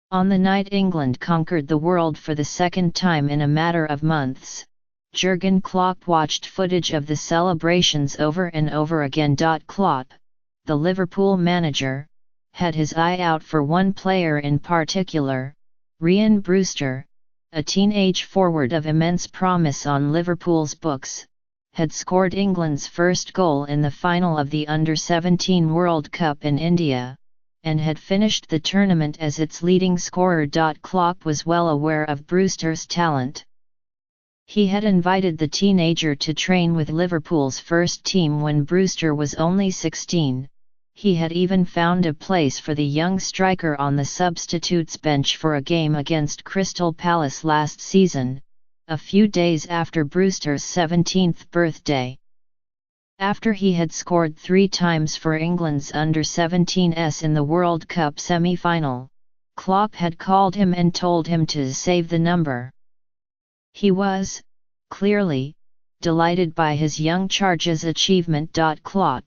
On the night England conquered the world for the second time in a matter of months, Jurgen Klopp watched footage of the celebrations over and over again. Klopp, the Liverpool manager, had his eye out for one player in particular, Ryan Brewster, a teenage forward of immense promise on Liverpool's books, had scored England's first goal in the final of the Under-17 World Cup in India, and had finished the tournament as its leading scorer. Klopp was well aware of Brewster's talent. He had invited the teenager to train with Liverpool's first team when Brewster was only 16. He had even found a place for the young striker on the substitutes bench for a game against Crystal Palace last season, a few days after Brewster's 17th birthday. After he had scored 3 times for England's Under-17s in the World Cup semi-final, Klopp had called him and told him to save the number. He was, clearly, delighted by his young charge's achievement. Klopp,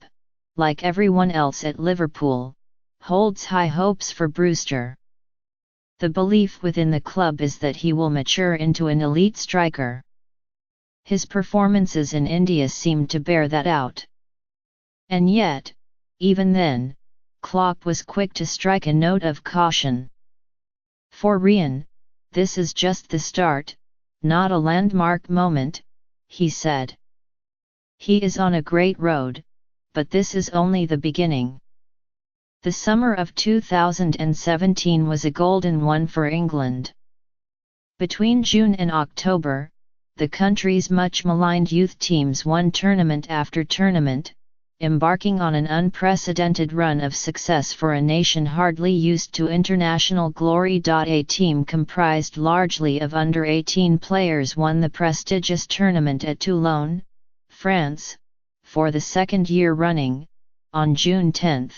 like everyone else at Liverpool, holds high hopes for Brewster. The belief within the club is that he will mature into an elite striker. His performances in India seemed to bear that out. And yet, even then, Klopp was quick to strike a note of caution. For Ryan, this is just the start, not a landmark moment, he said. He is on a great road, but this is only the beginning. The summer of 2017 was a golden one for England. Between June and October, the country's much-maligned youth teams won tournament after tournament, embarking on an unprecedented run of success for a nation hardly used to international glory. A team comprised largely of under-18 players won the prestigious tournament at Toulon, France, for the second year running, on June 10.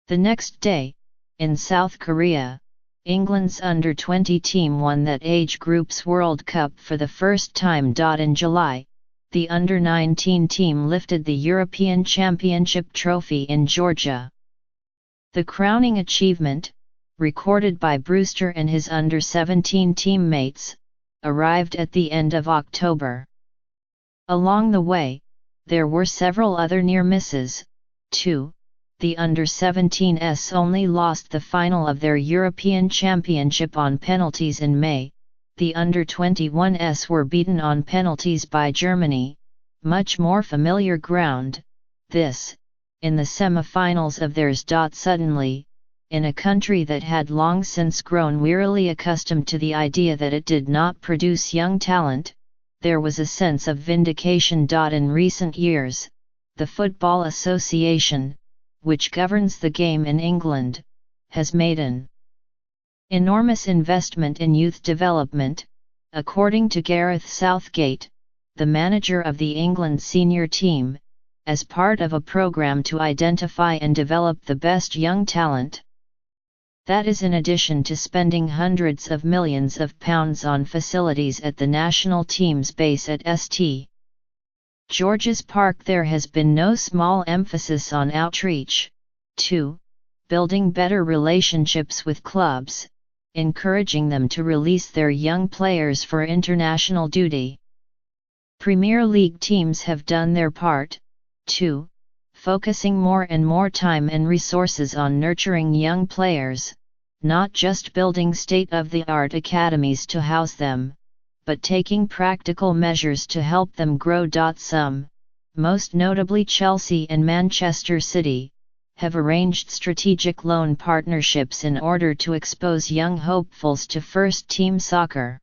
The next day, in South Korea, England's under-20 team won that age group's World Cup for the first time. In July, the under-19 team lifted the European Championship trophy in Georgia. The crowning achievement, recorded by Brewster and his under-17 teammates, arrived at the end of October. Along the way, there were several other near misses, too. The Under-17s only lost the final of their European Championship on penalties in May. The Under-21s were beaten on penalties by Germany, much more familiar ground, this, in the semi-finals of theirs. Suddenly, in a country that had long since grown wearily accustomed to the idea that it did not produce young talent, there was a sense of vindication. In recent years, the Football Association, which governs the game in England, has made an enormous investment in youth development, according to Gareth Southgate, the manager of the England senior team, as part of a programme to identify and develop the best young talent. That is in addition to spending hundreds of millions of pounds on facilities at the national team's base at St. George's Park. There has been no small emphasis on outreach, too, building better relationships with clubs, encouraging them to release their young players for international duty. Premier League teams have done their part, too, focusing more and more time and resources on nurturing young players, not just building state-of-the-art academies to house them, but taking practical measures to help them grow. Some, most notably Chelsea and Manchester City, have arranged strategic loan partnerships in order to expose young hopefuls to first-team soccer.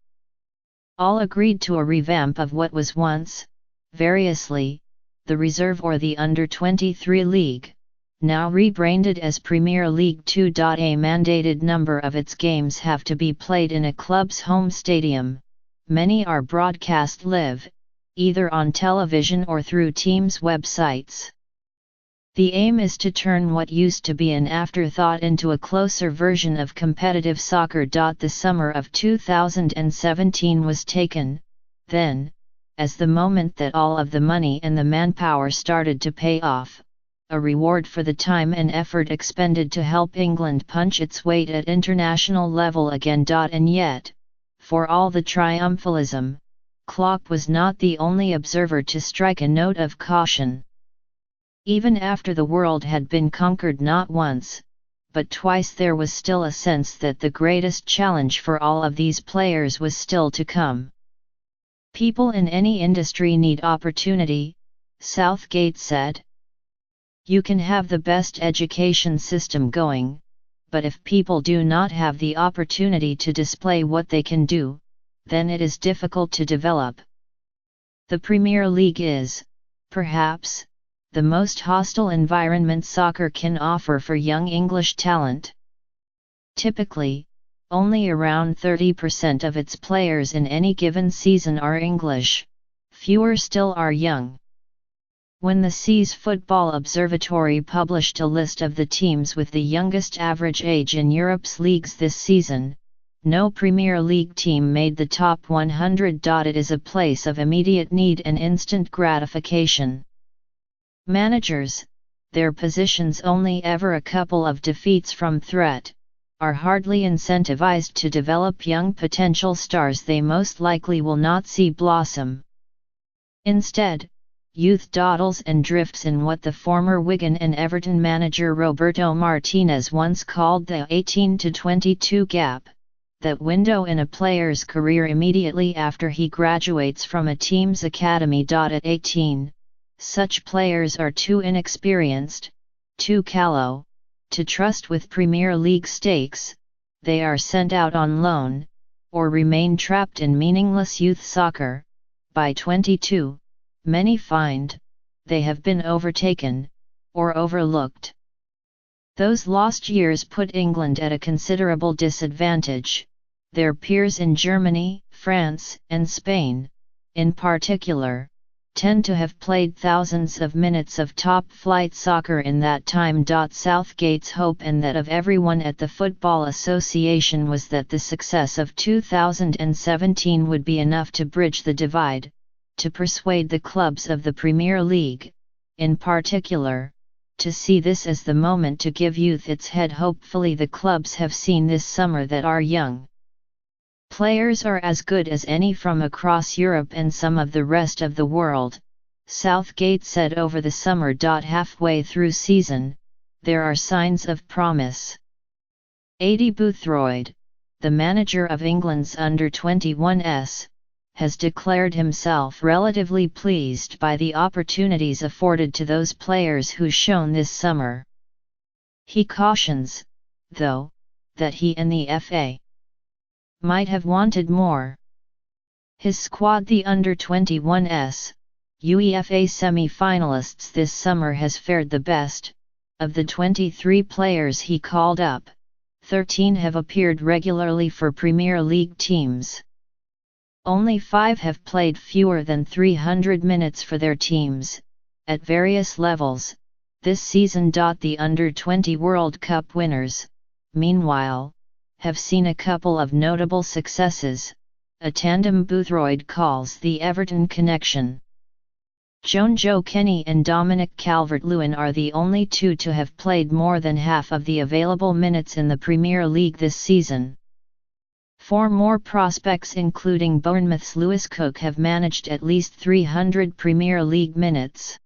All agreed to a revamp of what was once, variously, the Reserve or the Under-23 League, now rebranded as Premier League 2. A mandated number of its games have to be played in a club's home stadium. Many are broadcast live, either on television or through teams' websites. The aim is to turn what used to be an afterthought into a closer version of competitive soccer. The summer of 2017 was taken, then, as the moment that all of the money and the manpower started to pay off, a reward for the time and effort expended to help England punch its weight at international level again. And yet, for all the triumphalism, Klopp was not the only observer to strike a note of caution. Even after the world had been conquered not once, but twice, there was still a sense that the greatest challenge for all of these players was still to come. People in any industry need opportunity, Southgate said. You can have the best education system going, but if people do not have the opportunity to display what they can do, then it is difficult to develop. The Premier League is, perhaps, the most hostile environment soccer can offer for young English talent. Typically, only around 30% of its players in any given season are English, fewer still are young. When the Seas Football Observatory published a list of the teams with the youngest average age in Europe's leagues this season, no Premier League team made the top 100. It is a place of immediate need and instant gratification. Managers, their positions only ever a couple of defeats from threat, are hardly incentivized to develop young potential stars they most likely will not see blossom. Instead, youth dawdles and drifts in what the former Wigan and Everton manager Roberto Martinez once called the 18 to 22 gap, that window in a player's career immediately after he graduates from a team's academy. At 18, such players are too inexperienced, too callow, to trust with Premier League stakes. They are sent out on loan, or remain trapped in meaningless youth soccer. By 22, many find they have been overtaken, or overlooked. Those lost years put England at a considerable disadvantage. Their peers in Germany, France, and Spain, in particular, tend to have played thousands of minutes of top-flight soccer in that time. Southgate's hope, and that of everyone at the Football Association, was that the success of 2017 would be enough to bridge the divide, to persuade the clubs of the Premier League, in particular, to see this as the moment to give youth its head. Hopefully the clubs have seen this summer that our young players are as good as any from across Europe and some of the rest of the world, Southgate said over the summer. Halfway through season, there are signs of promise. Adi Boothroyd, the manager of England's under-21s, has declared himself relatively pleased by the opportunities afforded to those players who shone this summer. He cautions, though, that he and the FA might have wanted more. His squad, the under-21s, UEFA semi-finalists this summer, has fared the best. Of the 23 players he called up, 13 have appeared regularly for Premier League teams. Only 5 have played fewer than 300 minutes for their teams, at various levels, this season. The Under-20 World Cup winners, meanwhile, have seen a couple of notable successes, a tandem Boothroyd calls the Everton connection. Joe Kenny and Dominic Calvert-Lewin are the only two to have played more than half of the available minutes in the Premier League this season. 4 more prospects, including Bournemouth's Lewis Cook, have managed at least 300 Premier League minutes.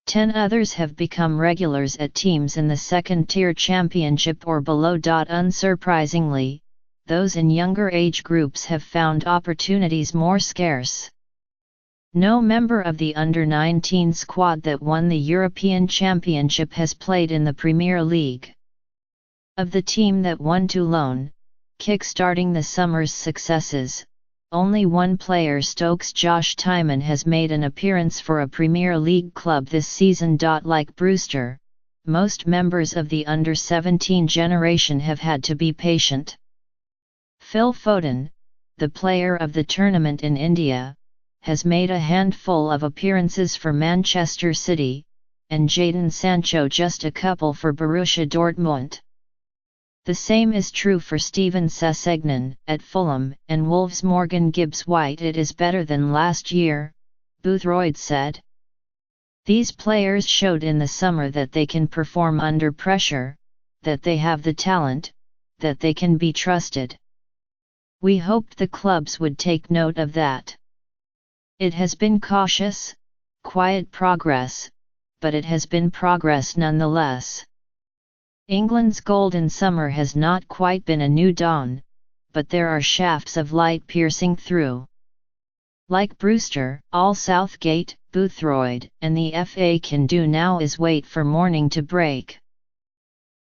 10 others have become regulars at teams in the second-tier Championship or below. Unsurprisingly, those in younger age groups have found opportunities more scarce. No member of the under-19 squad that won the European Championship has played in the Premier League. Of the team that won to loan, kick-starting the summer's successes, only one player, Stoke's Josh Tymon, has made an appearance for a Premier League club this season. Like Brewster, most members of the under-17 generation have had to be patient. Phil Foden, the player of the tournament in India, has made a handful of appearances for Manchester City, and Jadon Sancho just a couple for Borussia Dortmund. The same is true for Steven Sessegnon at Fulham and Wolves' Morgan Gibbs-White. It is better than last year, Boothroyd said. These players showed in the summer that they can perform under pressure, that they have the talent, that they can be trusted. We hoped the clubs would take note of that. It has been cautious, quiet progress, but it has been progress nonetheless. England's golden summer has not quite been a new dawn, but there are shafts of light piercing through. Like Brewster, all Southgate, Boothroyd, and the FA can do now is wait for morning to break.